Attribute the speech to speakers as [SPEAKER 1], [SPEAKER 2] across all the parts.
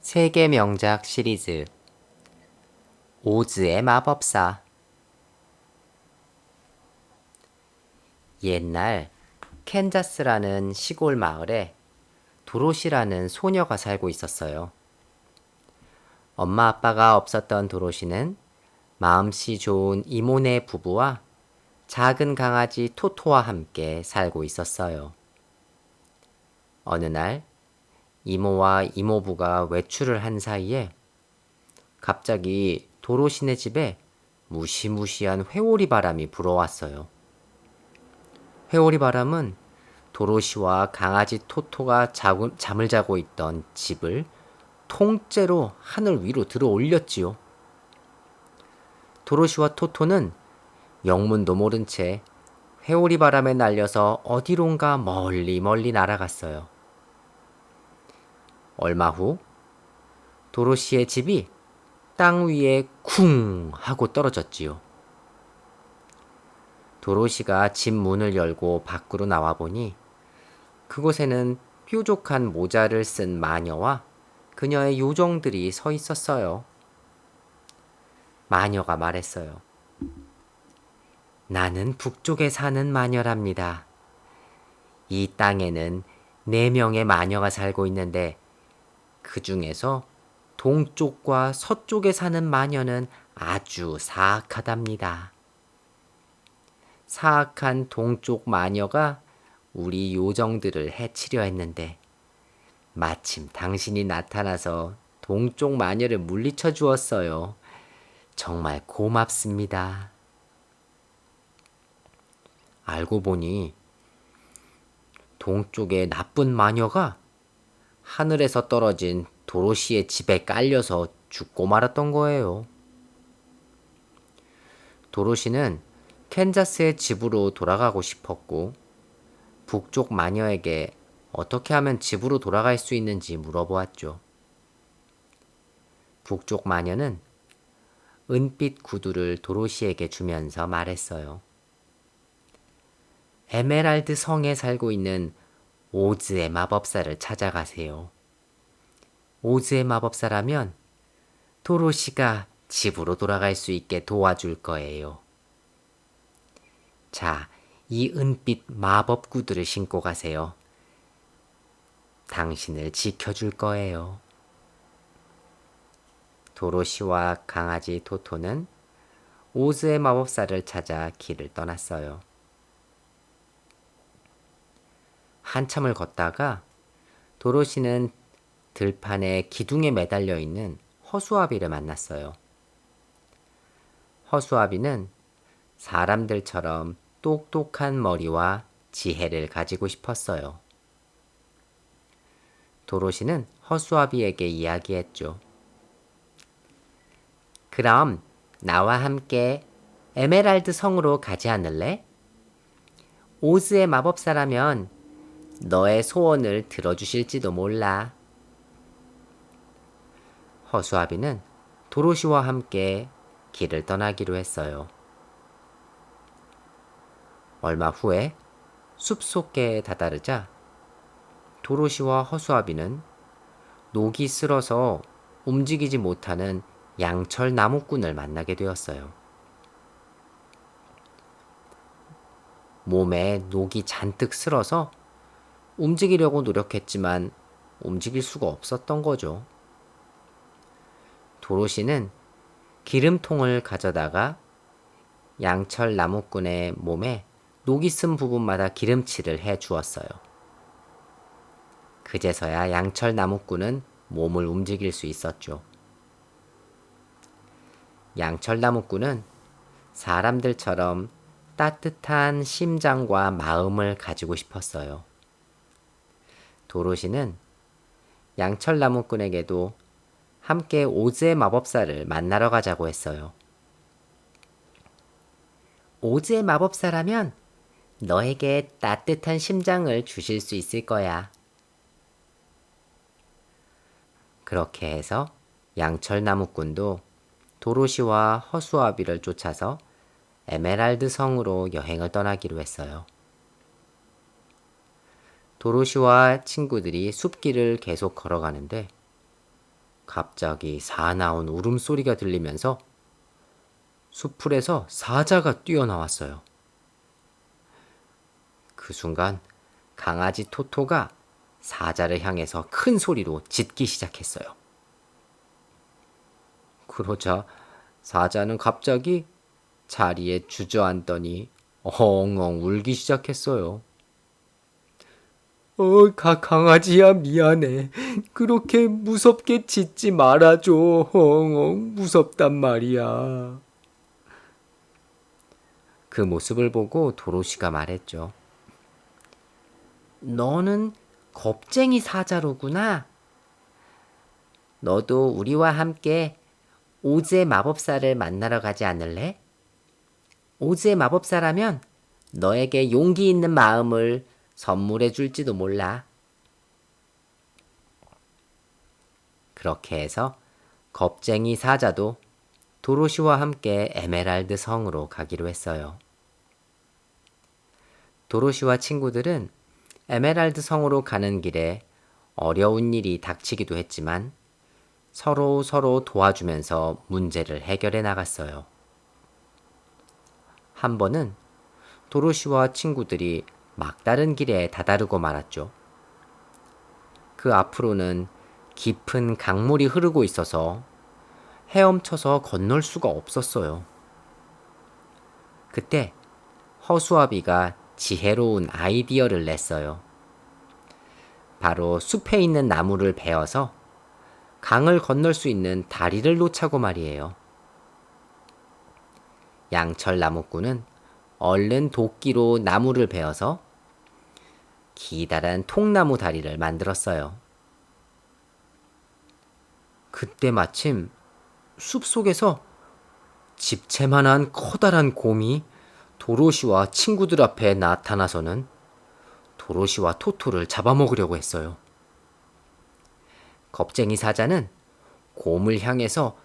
[SPEAKER 1] 세계 명작 시리즈 오즈의 마법사. 옛날 캔자스라는 시골 마을에 도로시라는 소녀가 살고 있었어요. 엄마 아빠가 없었던 도로시는 마음씨 좋은 이모네 부부와 작은 강아지 토토와 함께 살고 있었어요. 어느 날 이모와 이모부가 외출을 한 사이에 갑자기 도로시네 집에 무시무시한 회오리 바람이 불어왔어요. 회오리 바람은 도로시와 강아지 토토가 잠을 자고 있던 집을 통째로 하늘 위로 들어 올렸지요. 도로시와 토토는 영문도 모른 채 회오리 바람에 날려서 어디론가 멀리 멀리 날아갔어요. 얼마 후 도로시의 집이 땅 위에 쿵 하고 떨어졌지요. 도로시가 집 문을 열고 밖으로 나와 보니 그곳에는 뾰족한 모자를 쓴 마녀와 그녀의 요정들이 서 있었어요. 마녀가 말했어요. 나는 북쪽에 사는 마녀랍니다. 이 땅에는 4명의 마녀가 살고 있는데 그 중에서 동쪽과 서쪽에 사는 마녀는 아주 사악하답니다. 사악한 동쪽 마녀가 우리 요정들을 해치려 했는데 마침 당신이 나타나서 동쪽 마녀를 물리쳐 주었어요. 정말 고맙습니다. 알고 보니 동쪽의 나쁜 마녀가 하늘에서 떨어진 도로시의 집에 깔려서 죽고 말았던 거예요. 도로시는 캔자스의 집으로 돌아가고 싶었고 북쪽 마녀에게 어떻게 하면 집으로 돌아갈 수 있는지 물어보았죠. 북쪽 마녀는 은빛 구두를 도로시에게 주면서 말했어요. 에메랄드 성에 살고 있는 오즈의 마법사를 찾아가세요. 오즈의 마법사라면 도로시가 집으로 돌아갈 수 있게 도와줄 거예요. 자, 이 은빛 마법 구두를 신고 가세요. 당신을 지켜줄 거예요. 도로시와 강아지 토토는 오즈의 마법사를 찾아 길을 떠났어요. 한참을 걷다가 도로시는 들판에 기둥에 매달려 있는 허수아비를 만났어요. 허수아비는 사람들처럼 똑똑한 머리와 지혜를 가지고 싶었어요. 도로시는 허수아비에게 이야기했죠. 그럼 나와 함께 에메랄드 성으로 가지 않을래? 오즈의 마법사라면 너의 소원을 들어주실지도 몰라. 허수아비는 도로시와 함께 길을 떠나기로 했어요. 얼마 후에 숲속에 다다르자 도로시와 허수아비는 녹이 슬어서 움직이지 못하는 양철 나무꾼을 만나게 되었어요. 몸에 녹이 잔뜩 슬어서 움직이려고 노력했지만 움직일 수가 없었던 거죠. 도로시는 기름통을 가져다가 양철 나무꾼의 몸에 녹이 쓴 부분마다 기름칠을 해 주었어요. 그제서야 양철 나무꾼은 몸을 움직일 수 있었죠. 양철 나무꾼은 사람들처럼 따뜻한 심장과 마음을 가지고 싶었어요. 도로시는 양철 나무꾼에게도 함께 오즈의 마법사를 만나러 가자고 했어요. 오즈의 마법사라면 너에게 따뜻한 심장을 주실 수 있을 거야. 그렇게 해서 양철 나무꾼도 도로시와 허수아비를 쫓아서 에메랄드 성으로 여행을 떠나기로 했어요. 도로시와 친구들이 숲길을 계속 걸어가는데 갑자기 사나운 울음소리가 들리면서 수풀에서 사자가 뛰어나왔어요. 그 순간 강아지 토토가 사자를 향해서 큰 소리로 짖기 시작했어요. 그러자 사자는 갑자기 자리에 주저앉더니 엉엉 울기 시작했어요. 강아지야, 미안해. 그렇게 무섭게 짖지 말아줘. 엉엉 무섭단 말이야. 그 모습을 보고 도로시가 말했죠. 너는 겁쟁이 사자로구나. 너도 우리와 함께 오즈의 마법사를 만나러 가지 않을래? 오즈의 마법사라면 너에게 용기 있는 마음을 선물해 줄지도 몰라. 그렇게 해서 겁쟁이 사자도 도로시와 함께 에메랄드 성으로 가기로 했어요. 도로시와 친구들은 에메랄드 성으로 가는 길에 어려운 일이 닥치기도 했지만 서로 도와주면서 문제를 해결해 나갔어요. 한 번은 도로시와 친구들이 막다른 길에 다다르고 말았죠. 그 앞으로는 깊은 강물이 흐르고 있어서 헤엄쳐서 건널 수가 없었어요. 그때 허수아비가 지혜로운 아이디어를 냈어요. 바로 숲에 있는 나무를 베어서 강을 건널 수 있는 다리를 놓자고 말이에요. 양철 나무꾼은 얼른 도끼로 나무를 베어서 기다란 통나무 다리를 만들었어요. 그때 마침 숲속에서 집채만한 커다란 곰이 도로시와 친구들 앞에 나타나서는 도로시와 토토를 잡아먹으려고 했어요. 겁쟁이 사자는 곰을 향해서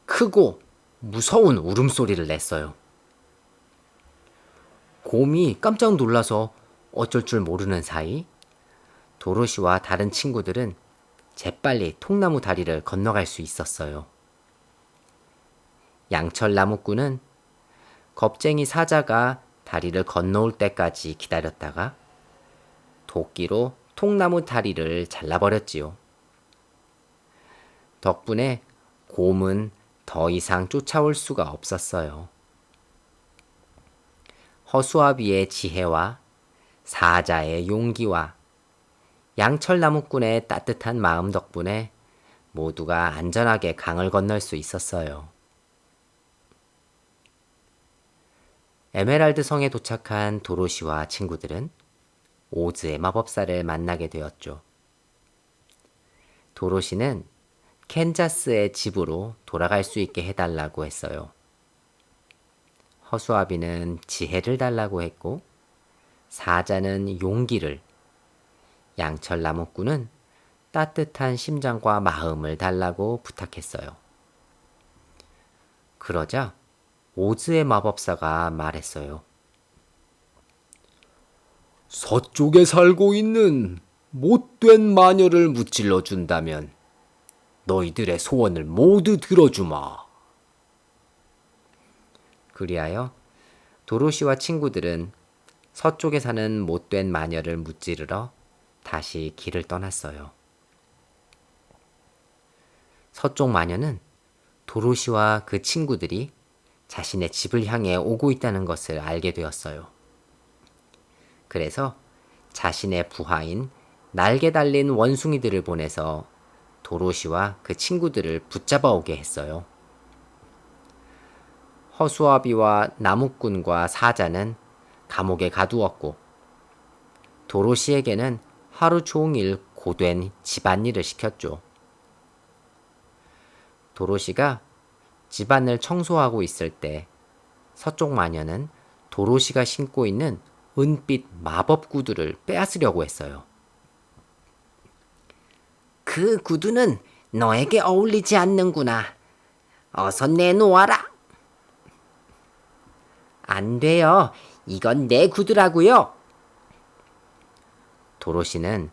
[SPEAKER 1] 크고 무서운 울음소리를 냈어요. 곰이 깜짝 놀라서 어쩔 줄 모르는 사이 도로시와 다른 친구들은 재빨리 통나무 다리를 건너갈 수 있었어요. 양철 나무꾼은 겁쟁이 사자가 다리를 건너올 때까지 기다렸다가 도끼로 통나무 다리를 잘라버렸지요. 덕분에 곰은 더 이상 쫓아올 수가 없었어요. 허수아비의 지혜와 사자의 용기와 양철 나무꾼의 따뜻한 마음 덕분에 모두가 안전하게 강을 건널 수 있었어요. 에메랄드 성에 도착한 도로시와 친구들은 오즈의 마법사를 만나게 되었죠. 도로시는 캔자스의 집으로 돌아갈 수 있게 해달라고 했어요. 허수아비는 지혜를 달라고 했고 사자는 용기를, 양철 나무꾼은 따뜻한 심장과 마음을 달라고 부탁했어요. 그러자 오즈의 마법사가 말했어요. 서쪽에 살고 있는 못된 마녀를 무찔러 준다면 너희들의 소원을 모두 들어주마. 그리하여 도로시와 친구들은 서쪽에 사는 못된 마녀를 무찌르러 다시 길을 떠났어요. 서쪽 마녀는 도로시와 그 친구들이 자신의 집을 향해 오고 있다는 것을 알게 되었어요. 그래서 자신의 부하인 날개 달린 원숭이들을 보내서 도로시와 그 친구들을 붙잡아 오게 했어요. 허수아비와 나무꾼과 사자는 감옥에 가두었고 도로시에게는 하루 종일 고된 집안일을 시켰죠. 도로시가 집안을 청소하고 있을 때 서쪽 마녀는 도로시가 신고 있는 은빛 마법 구두를 빼앗으려고 했어요. 그 구두는 너에게 어울리지 않는구나. 어서 내놓아라. 안 돼요. 이건 내 구두라고요. 도로시는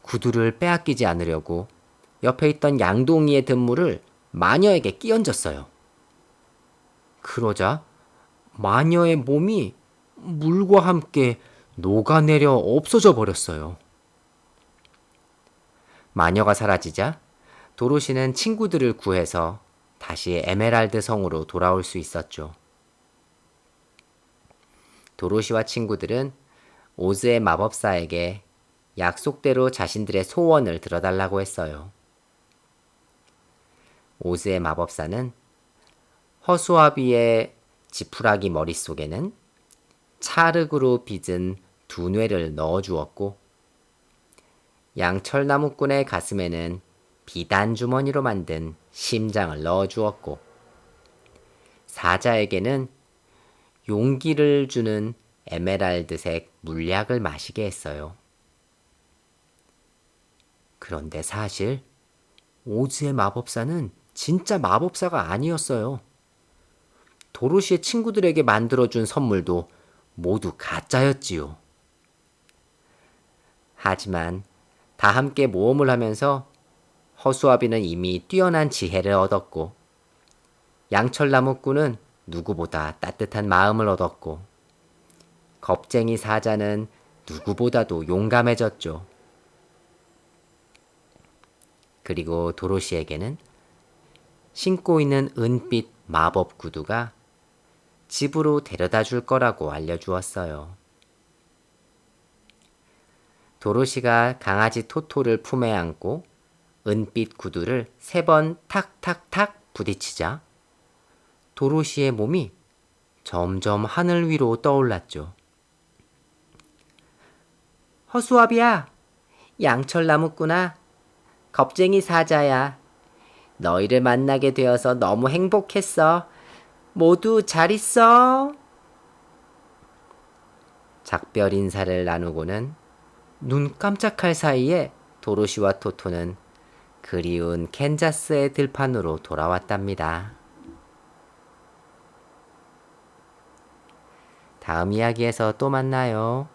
[SPEAKER 1] 구두를 빼앗기지 않으려고 옆에 있던 양동이의 든물을 마녀에게 끼얹었어요. 그러자 마녀의 몸이 물과 함께 녹아내려 없어져 버렸어요. 마녀가 사라지자 도로시는 친구들을 구해서 다시 에메랄드 성으로 돌아올 수 있었죠. 도로시와 친구들은 오즈의 마법사에게 약속대로 자신들의 소원을 들어달라고 했어요. 오즈의 마법사는 허수아비의 지푸라기 머릿속에는 찰흙으로 빚은 두 뇌를 넣어주었고, 양철나무꾼의 가슴에는 비단 주머니로 만든 심장을 넣어주었고, 사자에게는 용기를 주는 에메랄드색 물약을 마시게 했어요. 그런데 사실 오즈의 마법사는 진짜 마법사가 아니었어요. 도로시의 친구들에게 만들어준 선물도 모두 가짜였지요. 하지만 다 함께 모험을 하면서 허수아비는 이미 뛰어난 지혜를 얻었고, 양철나무꾼은 누구보다 따뜻한 마음을 얻었고, 겁쟁이 사자는 누구보다도 용감해졌죠. 그리고 도로시에게는 신고 있는 은빛 마법 구두가 집으로 데려다 줄 거라고 알려주었어요. 도로시가 강아지 토토를 품에 안고 은빛 구두를 3번 탁탁탁 부딪히자 도로시의 몸이 점점 하늘 위로 떠올랐죠. 허수아비야, 양철나무꾼아, 겁쟁이 사자야. 너희를 만나게 되어서 너무 행복했어. 모두 잘 있어. 작별 인사를 나누고는 눈 깜짝할 사이에 도로시와 토토는 그리운 캔자스의 들판으로 돌아왔답니다. 다음 이야기에서 또 만나요.